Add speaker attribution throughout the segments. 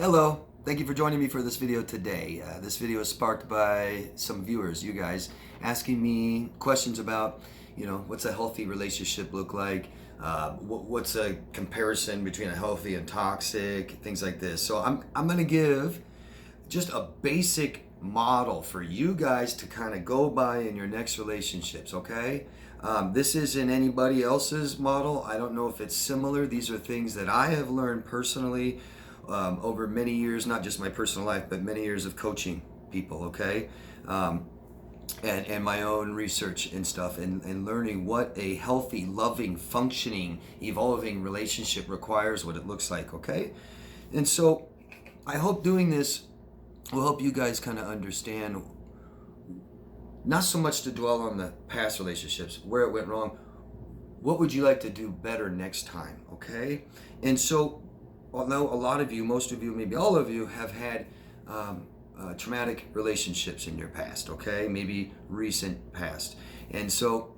Speaker 1: Hello, thank you for joining me for this video today. This video is sparked by some viewers, you guys, asking me questions about, what's a healthy relationship look like? What's a comparison between a healthy and toxic, things like this. So I'm going to give just a basic model for you guys to kind of go by in your next relationships, okay? This isn't anybody else's model. I don't know if it's similar. These are things that I have learned personally over many years, not just my personal life, but many years of coaching people, okay? And my own research and stuff, and learning what a healthy, loving, functioning, evolving relationship requires, what it looks like, okay? And so I hope doing this will help you guys kind of understand, not so much to dwell on the past relationships, where it went wrong, what would you like to do better next time, okay? And so, although a lot of you, most of you, maybe all of you have had traumatic relationships in your past, okay? Maybe recent past. And so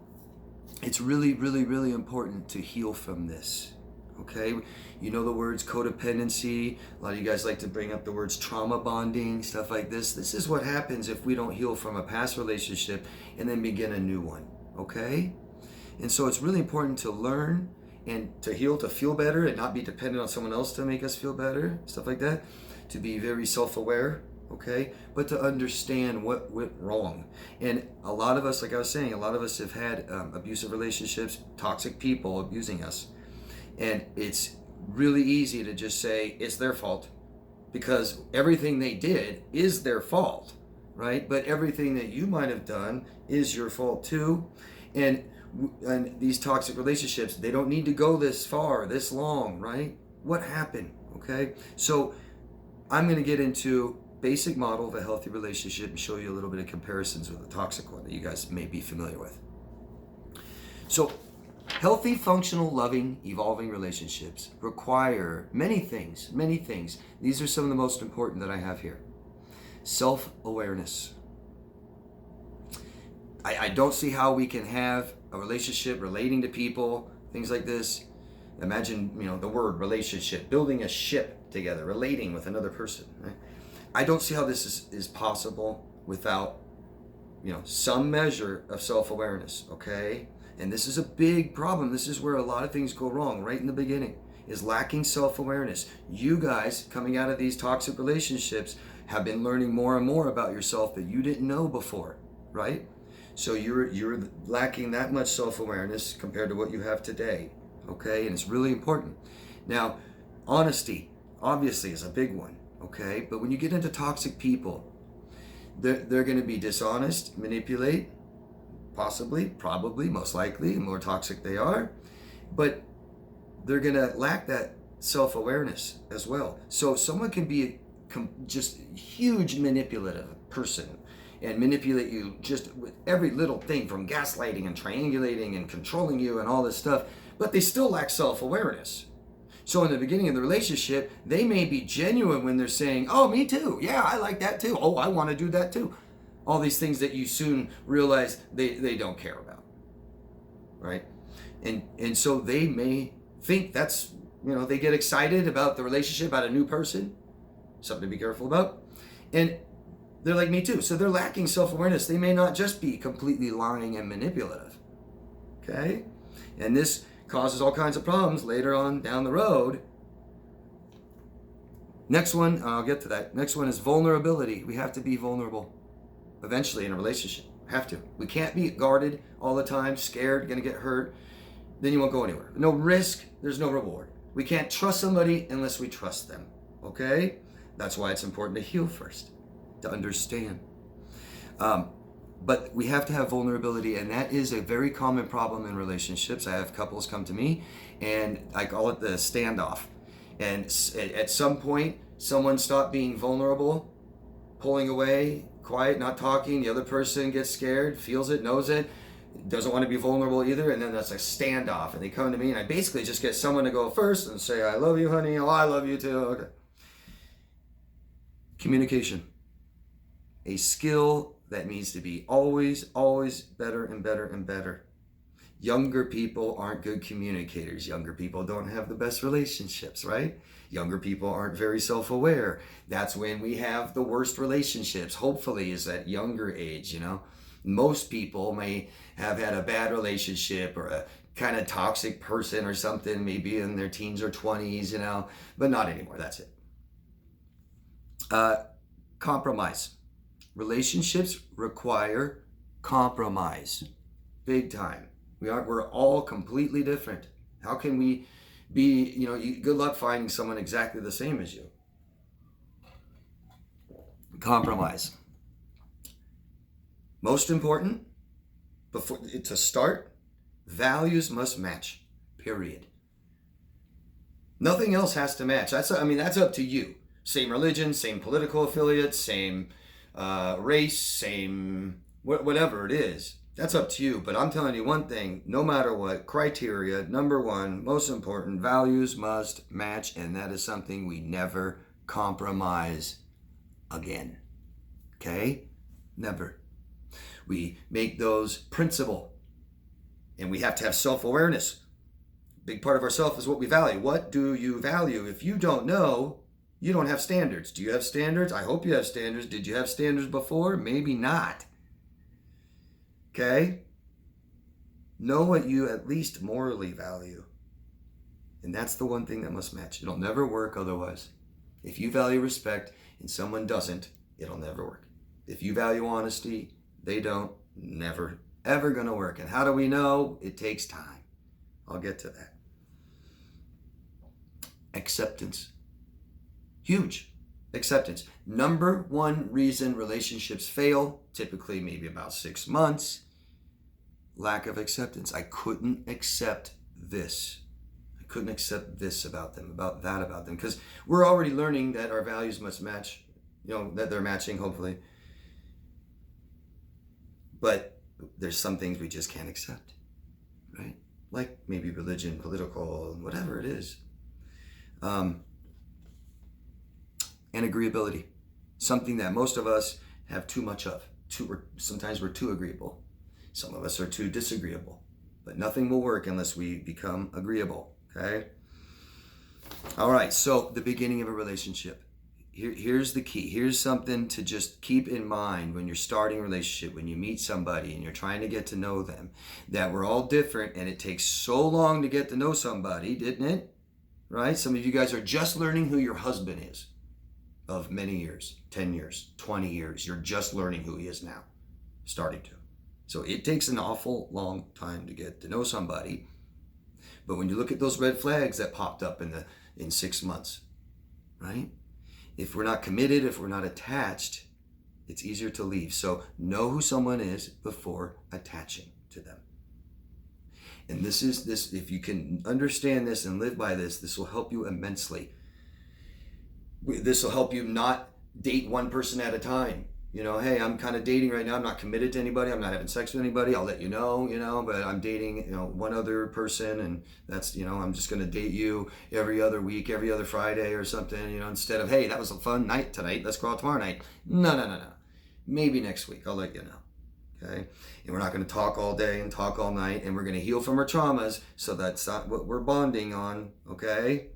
Speaker 1: it's really, really, really important to heal from this, okay? You know the words codependency. A lot of you guys like to bring up the words trauma bonding, stuff like this. This is what happens if we don't heal from a past relationship and then begin a new one, okay? And so it's really important to learn and to heal, to feel better and not be dependent on someone else to make us feel better, stuff like that. To be very self-aware, okay? But to understand what went wrong. And a lot of us, like I was saying, a lot of us have had abusive relationships, toxic people abusing us. And it's really easy to just say it's their fault because everything they did is their fault, right? But everything that you might have done is your fault too. And these toxic relationships, they don't need to go this far, this long, right? What happened, okay? So I'm going to get into basic model of a healthy relationship and show you a little bit of comparisons with a toxic one that you guys may be familiar with. So healthy, functional, loving, evolving relationships require many things, many things. These are some of the most important that I have here. Self-awareness. I don't see how we can have a relationship relating to people, things like this. Imagine, the word relationship, building a ship together, relating with another person, right? I don't see how this is possible without, some measure of self-awareness, okay? And this is a big problem. This is where a lot of things go wrong right in the beginning, is lacking self-awareness. You guys coming out of these toxic relationships have been learning more and more about yourself that you didn't know before, right? So you're lacking that much self-awareness compared to what you have today, okay? And it's really important. Now, honesty, obviously, is a big one, okay? But when you get into toxic people, they're going to be dishonest, manipulate, possibly, probably, most likely, the more toxic they are. But they're going to lack that self-awareness as well. So someone can be just huge manipulative person and manipulate you just with every little thing, from gaslighting and triangulating and controlling you and all this stuff, but they still lack self-awareness. So in the beginning of the relationship, they may be genuine when they're saying, oh, me too. Yeah, I like that too. Oh, I want to do that too. All these things that you soon realize they don't care about, right? And so they may think that's, they get excited about the relationship, about a new person, something to be careful about. And they're like, me too. So they're lacking self-awareness. They may not just be completely lying and manipulative, okay? And this causes all kinds of problems later on down the road. Next one, I'll get to that. Next one is vulnerability. We have to be vulnerable eventually in a relationship. Have to. We can't be guarded all the time, scared, gonna get hurt. Then you won't go anywhere. No risk, there's no reward. We can't trust somebody unless we trust them, okay? That's why it's important to heal first, to understand. But we have to have vulnerability, and that is a very common problem in relationships. I have couples come to me, and I call it the standoff. And at some point, someone stopped being vulnerable, pulling away, quiet, not talking. The other person gets scared, feels it, knows it, doesn't want to be vulnerable either, and then that's a standoff. And they come to me, and I basically just get someone to go first and say, I love you, honey. Oh, I love you too. Okay. Communication. A skill that needs to be always, always better and better and better. Younger people aren't good communicators. Younger people don't have the best relationships, right? Younger people aren't very self-aware. That's when we have the worst relationships, hopefully, is at younger age, you know? Most people may have had a bad relationship or a kind of toxic person or something, maybe in their teens or 20s, you know, but not anymore. That's it. Compromise. Relationships require compromise. Big time. We're all completely different. How can we be, you know, good luck finding someone exactly the same as you. Compromise. Most important, before to start, values must match, period. Nothing else has to match. That's up to you. Same religion, same political affiliate, same race, same whatever it is. That's up to you. But I'm telling you one thing, no matter what, criteria, number one, most important, values must match, and that is something we never compromise again. Okay? Never. We make those principle, and we have to have self-awareness. Big part of ourself is what we value. What do you value? If you don't know, you don't have standards. Do you have standards? I hope you have standards. Did you have standards before? Maybe not. Okay? Know what you at least morally value. And that's the one thing that must match. It'll never work otherwise. If you value respect and someone doesn't, it'll never work. If you value honesty, they don't, never, ever gonna work. And how do we know? It takes time. I'll get to that. Acceptance. Huge. Acceptance. Number one reason relationships fail, typically maybe about 6 months, lack of acceptance. I couldn't accept this. I couldn't accept this about them, about that about them, because we're already learning that our values must match, you know, that they're matching, hopefully. But there's some things we just can't accept, right? Like maybe religion, political, whatever it is. And agreeability. Something that most of us have too much of. Sometimes we're too agreeable. Some of us are too disagreeable. But nothing will work unless we become agreeable, okay? All right, so the beginning of a relationship. Here's the key. Here's something to just keep in mind when you're starting a relationship, when you meet somebody and you're trying to get to know them, that we're all different and it takes so long to get to know somebody, didn't it? Right? Some of you guys are just learning who your husband is of many years, 10 years, 20 years. You're just learning who he is now, starting to. So it takes an awful long time to get to know somebody. But when you look at those red flags that popped up in 6 months, right? If we're not committed, if we're not attached, it's easier to leave. So know who someone is before attaching to them. And this, if you can understand this and live by this, this will help you immensely. This will help you not date one person at a time. You know, hey, I'm kind of dating right now. I'm not committed to anybody. I'm not having sex with anybody. I'll let you know, but I'm dating, one other person, and that's, I'm just going to date you every other week, every other Friday or something, instead of, hey, that was a fun night tonight. Let's go out tomorrow night. No. Maybe next week. I'll let you know. Okay? And we're not going to talk all day and talk all night, and we're going to heal from our traumas, so that's not what we're bonding on, okay?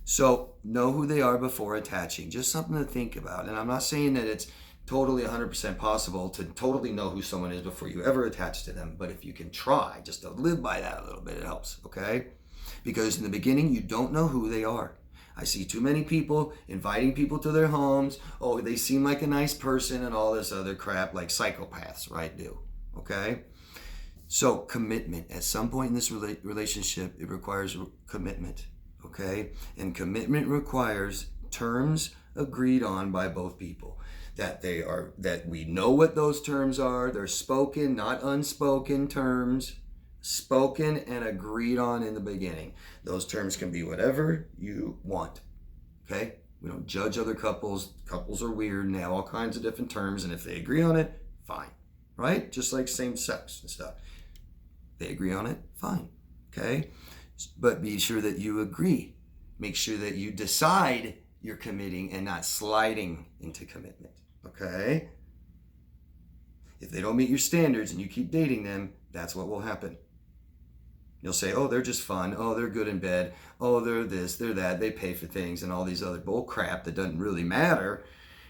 Speaker 1: So know who they are before attaching. Just something to think about. And I'm not saying that it's totally 100% possible to totally know who someone is before you ever attach to them. But if you can try just to live by that a little bit, it helps, okay? Because in the beginning, you don't know who they are. I see too many people inviting people to their homes. Oh, they seem like a nice person and all this other crap like psychopaths, right, do, okay? So commitment. At some point in this relationship, it requires commitment. Okay? And commitment requires terms agreed on by both people. That we know what those terms are. They're spoken, not unspoken terms. Spoken and agreed on in the beginning. Those terms can be whatever you want. Okay? We don't judge other couples. Couples are weird and they have all kinds of different terms, and if they agree on it, fine. Right? Just like same sex and stuff. They agree on it, fine. Okay? But be sure that you agree. Make sure that you decide you're committing and not sliding into commitment, okay? If they don't meet your standards and you keep dating them, that's what will happen. You'll say, oh, they're just fun. Oh, they're good in bed. Oh, they're this, they're that. They pay for things and all these other bull crap that doesn't really matter.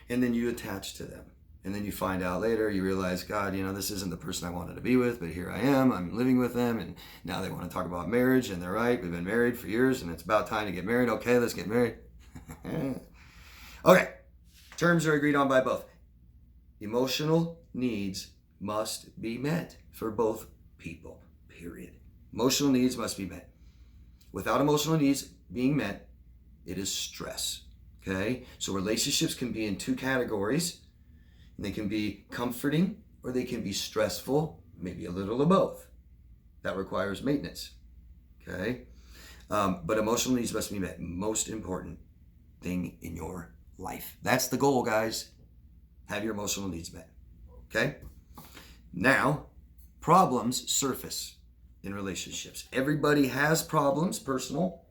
Speaker 1: And then you attach to them. And then you find out later, you realize, God, this isn't the person I wanted to be with, but here I am. I'm living with them. And now they want to talk about marriage. And they're right. We've been married for years and it's about time to get married. Okay, let's get married. Okay. Terms are agreed on by both. Emotional needs must be met for both people, period. Emotional needs must be met. Without emotional needs being met, it is stress, okay? So relationships can be in two categories. They can be comforting or they can be stressful, maybe a little of both. That requires maintenance, okay? But emotional needs must be met. Most important thing in your life. That's the goal, guys. Have your emotional needs met, okay? Now, problems surface in relationships. Everybody has problems, personal.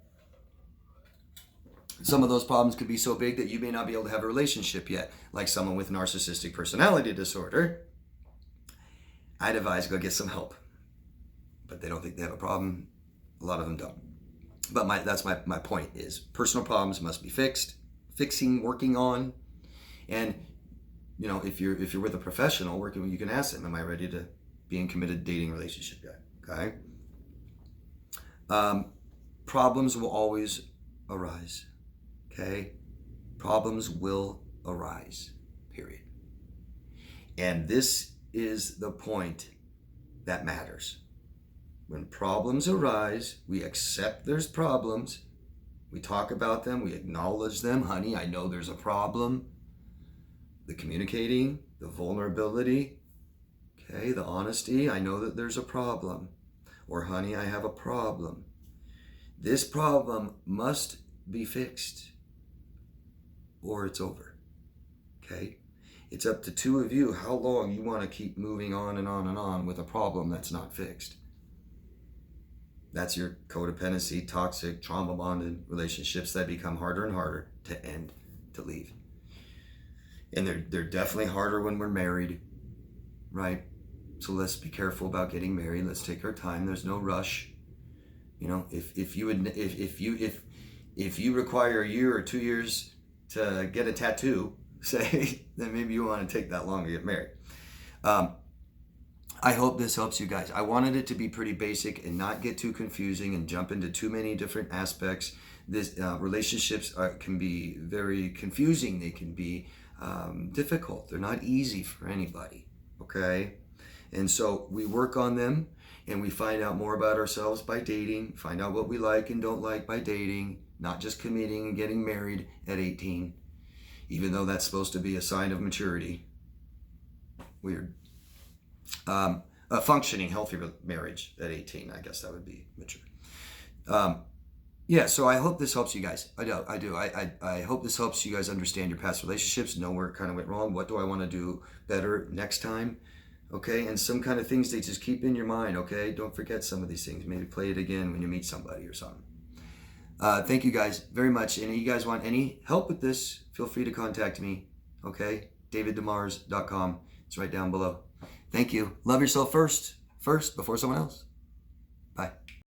Speaker 1: Some of those problems could be so big that you may not be able to have a relationship yet, like someone with narcissistic personality disorder. I'd advise go get some help. But they don't think they have a problem. A lot of them don't. But that's my point is personal problems must be fixed, working on. And if you're with a professional working, you can ask them, am I ready to be in committed dating relationship yet? Okay. Problems will always arise. Okay. Problems will arise, period. And this is the point that matters. When problems arise, we accept there's problems. We talk about them. We acknowledge them. Honey, I know there's a problem. The communicating, the vulnerability, okay, the honesty. I know that there's a problem. Or, honey, I have a problem. This problem must be fixed or it's over, okay? It's up to two of you how long you want to keep moving on and on and on with a problem that's not fixed. That's your codependency, toxic, trauma-bonded relationships that become harder and harder to end, to leave. And they're definitely harder when we're married, right? So let's be careful about getting married. Let's take our time. There's no rush. If you require a year or 2 years to get a tattoo, say, then maybe you want to take that long to get married. I hope this helps you guys. I wanted it to be pretty basic and not get too confusing and jump into too many different aspects. Relationships can be very confusing. They can be difficult. They're not easy for anybody, okay? And so we work on them and we find out more about ourselves by dating, find out what we like and don't like by dating, not just committing and getting married at 18, even though that's supposed to be a sign of maturity. Weird. A functioning, healthy marriage at 18, I guess that would be mature. Yeah, so I hope this helps you guys. I do. I hope this helps you guys understand your past relationships, know where it kind of went wrong. What do I want to do better next time? Okay, and some kind of things they just keep in your mind, okay? Don't forget some of these things. Maybe play it again when you meet somebody or something. Thank you guys very much. And if you guys want any help with this, feel free to contact me, okay? daviddemars.com. It's right down below. Thank you. Love yourself first before someone else.